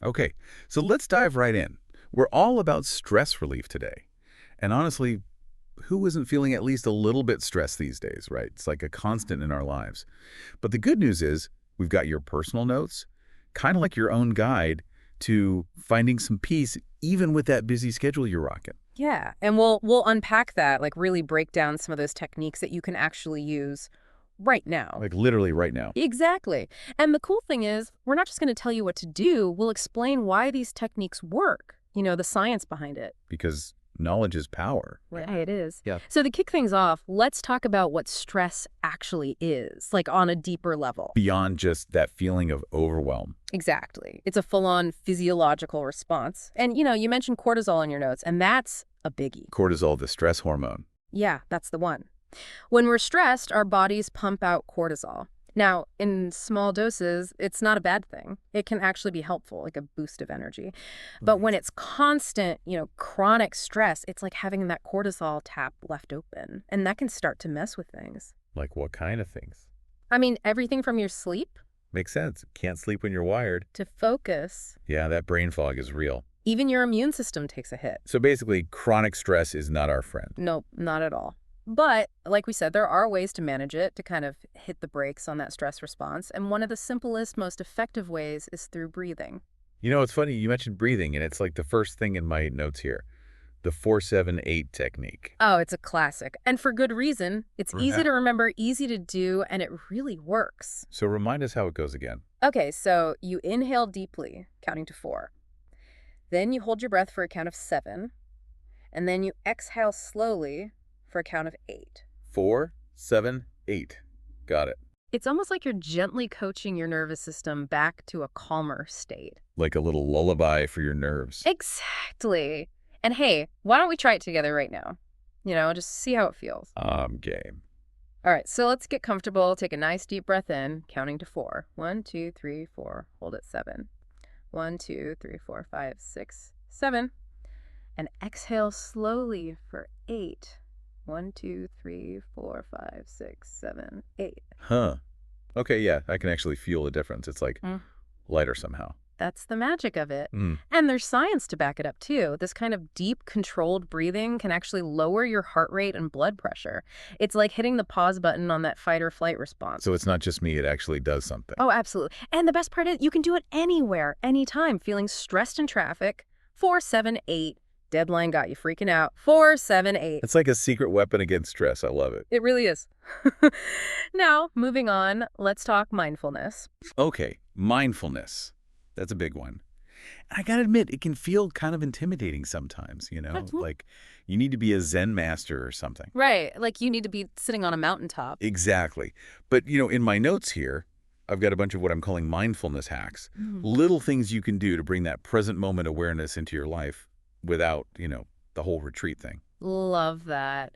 Okay, so let's dive right in. We're all about stress relief today. And honestly, who isn't feeling at least a little bit stressed these days, right? It's like a constant in our lives. But the good news is we've got your personal notes, kind of like your own guide to finding some peace even with that busy schedule you're rocking. Yeah, and we'll unpack that, like really break down some of those techniques that you can actually use right now. Like literally right now. Exactly. And the cool thing is, we're not just going to tell you what to do, we'll explain why these techniques work, the science behind it. Because knowledge is power. Right, it is. Yeah. So to kick things off, let's talk about what stress actually is, like on a deeper level. Beyond just that feeling of overwhelm. Exactly. It's a full-on physiological response. And, you mentioned cortisol in your notes, and that's a biggie. Cortisol, the stress hormone. Yeah, that's the one. When we're stressed, our bodies pump out cortisol. Now, in small doses, it's not a bad thing. It can actually be helpful, like a boost of energy. But when it's constant, chronic stress, it's like having that cortisol tap left open. And that can start to mess with things. Like what kind of things? I mean, everything from your sleep Makes sense. Can't sleep when you're wired. to focus, Yeah, that brain fog is real. even your immune system takes a hit. So basically, chronic stress is not our friend. Nope, not at all. But, like we said, there are ways to manage it, to kind of hit the brakes on that stress response. And one of the simplest, most effective ways is through breathing. It's funny, you mentioned breathing, and it's like the first thing in my notes here. The 4-7-8 technique. Oh, it's a classic. And for good reason. It's easy Right. to remember, easy to do, and it really works. So remind us how it goes again. Okay, so you inhale deeply, counting to 4. Then you hold your breath for a count of 7. And then you exhale slowly for a count of 8. 4-7-8. Got it. It's almost like you're gently coaching your nervous system back to a calmer state. Like a little lullaby for your nerves. Exactly. And hey, why don't we try it together right now? Just see how it feels. Game. All right, so let's get comfortable. Take a nice deep breath in, counting to 4. 1, 2, 3, 4. Hold it 7. 1, 2, 3, 4, 5, 6, 7. And exhale slowly for 8. 1, 2, 3, 4, 5, 6, 7, 8. Huh. Okay, yeah, I can actually feel the difference. It's like Mm. lighter somehow. That's the magic of it. Mm. And there's science to back it up, too. This kind of deep, controlled breathing can actually lower your heart rate and blood pressure. It's like hitting the pause button on that fight or flight response. So it's not just me, it actually does something. Oh, absolutely. And the best part is you can do it anywhere, anytime. Feeling stressed in traffic, 478. Deadline got you freaking out, 478. It's like a secret weapon against stress. I love it. It really is. Now, moving on, let's talk mindfulness. Okay, mindfulness. That's a big one. I gotta admit, it can feel kind of intimidating sometimes, Mhm. Like you need to be a Zen master or something. Right, like you need to be sitting on a mountaintop. Exactly. But, in my notes here, I've got a bunch of what I'm calling mindfulness hacks. Mm. Little things you can do to bring that present moment awareness into your life without, the whole retreat thing. Love that.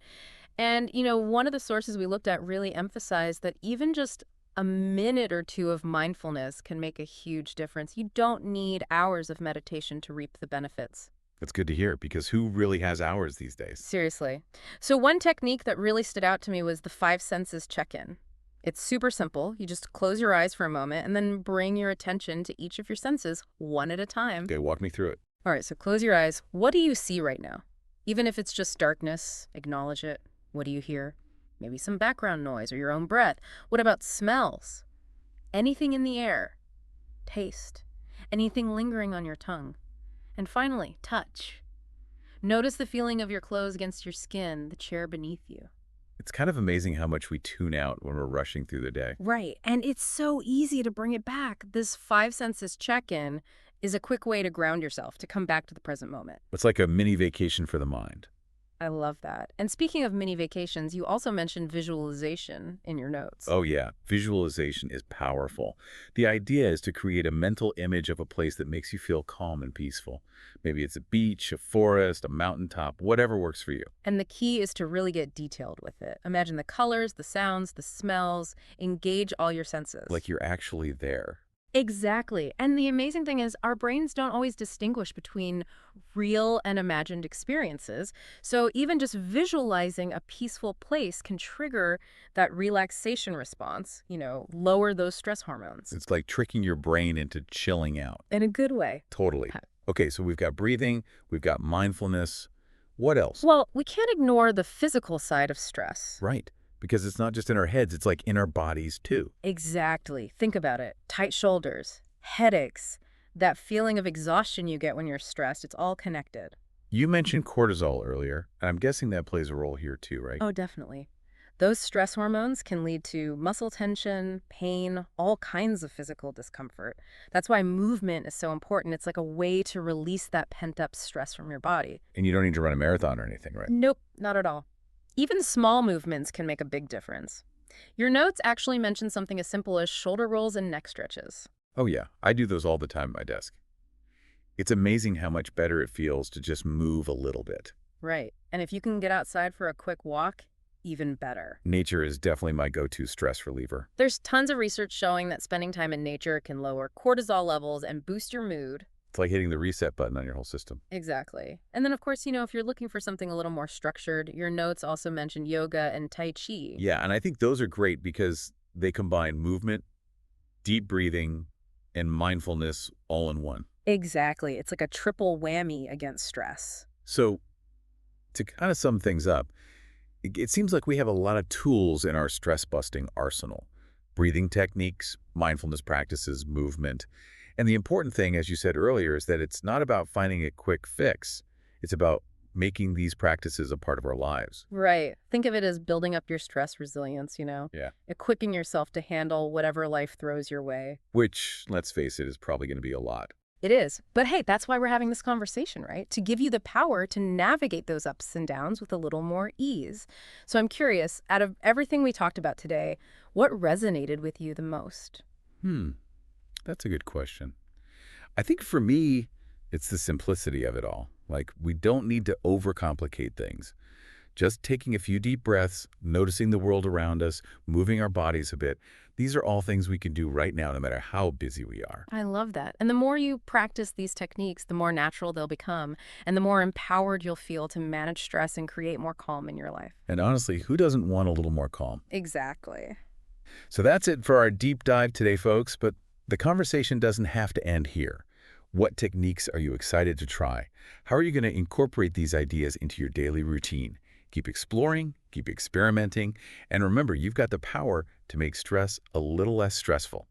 And, one of the sources we looked at really emphasized that even just a minute or two of mindfulness can make a huge difference. You don't need hours of meditation to reap the benefits. That's good to hear because who really has hours these days? Seriously. So one technique that really stood out to me was the five senses check-in. It's super simple. You just close your eyes for a moment and then bring your attention to each of your senses one at a time. Okay, walk me through it. All right, so close your eyes. What do you see right now? Even if it's just darkness, acknowledge it. What do you hear? Maybe some background noise or your own breath. What about smells? Anything in the air. Taste. Anything lingering on your tongue. And finally, touch. Notice the feeling of your clothes against your skin, the chair beneath you. It's kind of amazing how much we tune out when we're rushing through the day. Right, and it's so easy to bring it back. This five senses check-in is a quick way to ground yourself, to come back to the present moment. It's like a mini vacation for the mind. I love that. And speaking of mini vacations, you also mentioned visualization in your notes. Oh yeah, visualization is powerful. The idea is to create a mental image of a place that makes you feel calm and peaceful. Maybe it's a beach, a forest, a mountaintop, whatever works for you. And the key is to really get detailed with it. Imagine the colors, the sounds, the smells. Engage all your senses. Like you're actually there. Exactly. And the amazing thing is, our brains don't always distinguish between real and imagined experiences. So even just visualizing a peaceful place can trigger that relaxation response, lower those stress hormones. It's like tricking your brain into chilling out. In a good way. Totally. Okay, so we've got breathing, we've got mindfulness. What else? Well, we can't ignore the physical side of stress. Right. Because it's not just in our heads, it's like in our bodies too. Exactly. Think about it. Tight shoulders, headaches, that feeling of exhaustion you get when you're stressed, it's all connected. You mentioned cortisol earlier, and I'm guessing that plays a role here too, right? Oh, definitely. Those stress hormones can lead to muscle tension, pain, all kinds of physical discomfort. That's why movement is so important. It's like a way to release that pent-up stress from your body. And you don't need to run a marathon or anything, right? Nope, not at all. Even small movements can make a big difference. Your notes actually mention something as simple as shoulder rolls and neck stretches. Oh yeah, I do those all the time at my desk. It's amazing how much better it feels to just move a little bit. Right. And if you can get outside for a quick walk, even better. Nature is definitely my go-to stress reliever. There's tons of research showing that spending time in nature can lower cortisol levels and boost your mood. It's like hitting the reset button on your whole system. Exactly. And then, of course, if you're looking for something a little more structured, your notes also mention yoga and Tai Chi. Yeah, and I think those are great because they combine movement, deep breathing, and mindfulness all in one. Exactly. It's like a triple whammy against stress. So, to kind of sum things up, it seems like we have a lot of tools in our stress-busting arsenal. Breathing techniques, mindfulness practices, movement. And the important thing, as you said earlier, is that it's not about finding a quick fix. It's about making these practices a part of our lives. Right. Think of it as building up your stress resilience, Yeah. equipping yourself to handle whatever life throws your way. Which, let's face it, is probably going to be a lot. It is. But hey, that's why we're having this conversation, right? To give you the power to navigate those ups and downs with a little more ease. So I'm curious, out of everything we talked about today, what resonated with you the most? That's a good question. I think for me, it's the simplicity of it all. Like, we don't need to overcomplicate things. Just taking a few deep breaths, noticing the world around us, moving our bodies a bit. These are all things we can do right now, no matter how busy we are. I love that. And the more you practice these techniques, the more natural they'll become, and the more empowered you'll feel to manage stress and create more calm in your life. And honestly, who doesn't want a little more calm? Exactly. So that's it for our deep dive today, folks. But the conversation doesn't have to end here. What techniques are you excited to try? How are you going to incorporate these ideas into your daily routine? Keep exploring, keep experimenting, and remember, you've got the power to make stress a little less stressful.